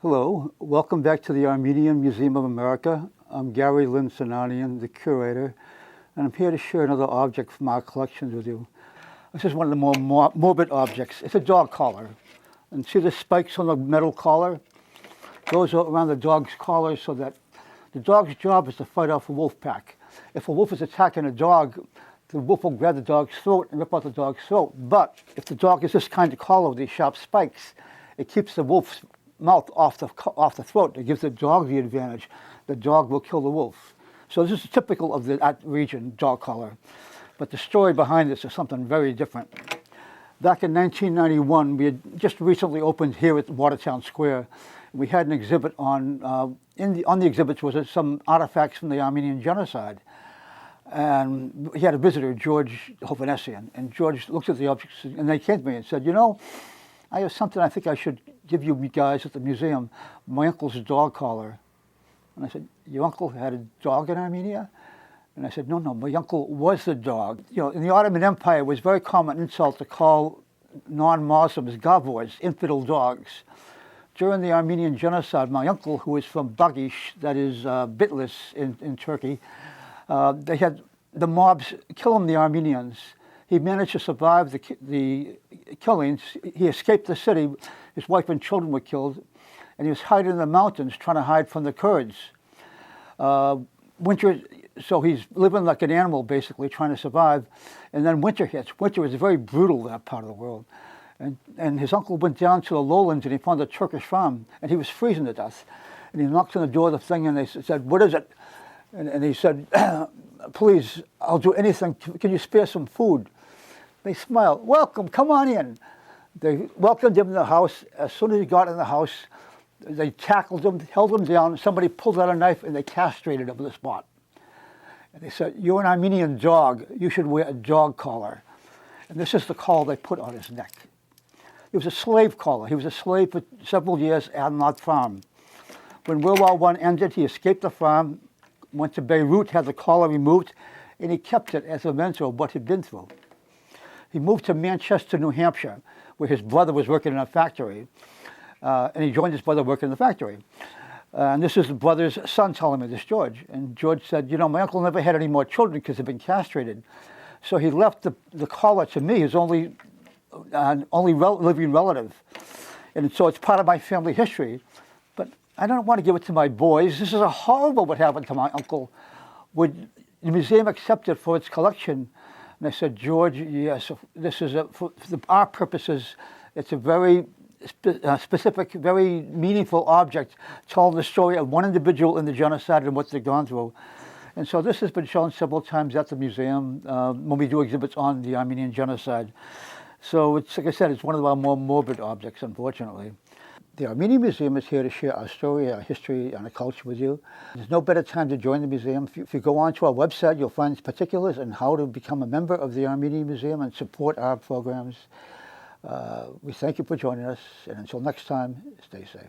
Hello, welcome back to the Armenian Museum of America. I'm Gary Lind-Sinanian, the curator, and I'm here to share another object from our collections with you. This is one of the more morbid objects. It's a dog collar. And see the spikes on the metal collar? Those are around the dog's collar so that the dog's job is to fight off a wolf pack. If a wolf is attacking a dog, the wolf will grab the dog's throat and rip out the dog's throat. But if the dog is this kind of collar with these sharp spikes, it keeps the wolf's mouth off the throat. It gives the dog the advantage. The dog will kill the wolf. So this is typical of that region, dog collar. But the story behind this is something very different. Back in 1991, we had just recently opened here at Watertown Square. We had an exhibit on the exhibits was some artifacts from the Armenian Genocide. And he had a visitor, George Hovanesian, and George looked at the objects, and they came to me and said, you know, I have something I think I should give you guys at the museum, my uncle's dog collar. And I said, your uncle had a dog in Armenia? And I said, no, my uncle was the dog. You know, in the Ottoman Empire, it was a very common insult to call non-Muslims gavors, infidel dogs. During the Armenian Genocide, my uncle, who was from Bagish, that is Bitlis in Turkey, they had the mobs killing the Armenians. He managed to survive the killings. He escaped the city. His wife and children were killed. And he was hiding in the mountains, trying to hide from the Kurds. So he's living like an animal, basically, trying to survive. And then winter hits. Winter is very brutal, that part of the world. And his uncle went down to the lowlands and he found a Turkish farm. And he was freezing to death. And he knocked on the door of the thing and they said, what is it? And he said, please, I'll do anything. Can you spare some food? They smiled. Welcome, come on in. They welcomed him in the house. As soon as he got in the house, they tackled him, held him down. Somebody pulled out a knife and they castrated him on the spot. And they said, you're an Armenian dog. You should wear a dog collar. And this is the collar they put on his neck. It was a slave collar. He was a slave for several years on that farm. When World War I ended, he escaped the farm, went to Beirut, had the collar removed, and he kept it as a memento of what he'd been through. He moved to Manchester, New Hampshire, where his brother was working in a factory, and he joined his brother working in the factory. And this is the brother's son telling me this, George. And George said, you know, my uncle never had any more children because they'd been castrated. So he left the collar to me, his only living relative. And so it's part of my family history. But I don't want to give it to my boys. This is horrible what happened to my uncle. Would the museum accept it for its collection? And I said, George, yes, this is for our purposes, it's a very specific, very meaningful object telling the story of one individual in the genocide and what they've gone through. And so this has been shown several times at the museum when we do exhibits on the Armenian Genocide. So it's, like I said, it's one of our more morbid objects, unfortunately. The Armenian Museum is here to share our story, our history, and our culture with you. There's no better time to join the museum. If you go onto our website, you'll find particulars on how to become a member of the Armenian Museum and support our programs. We thank you for joining us, and until next time, stay safe.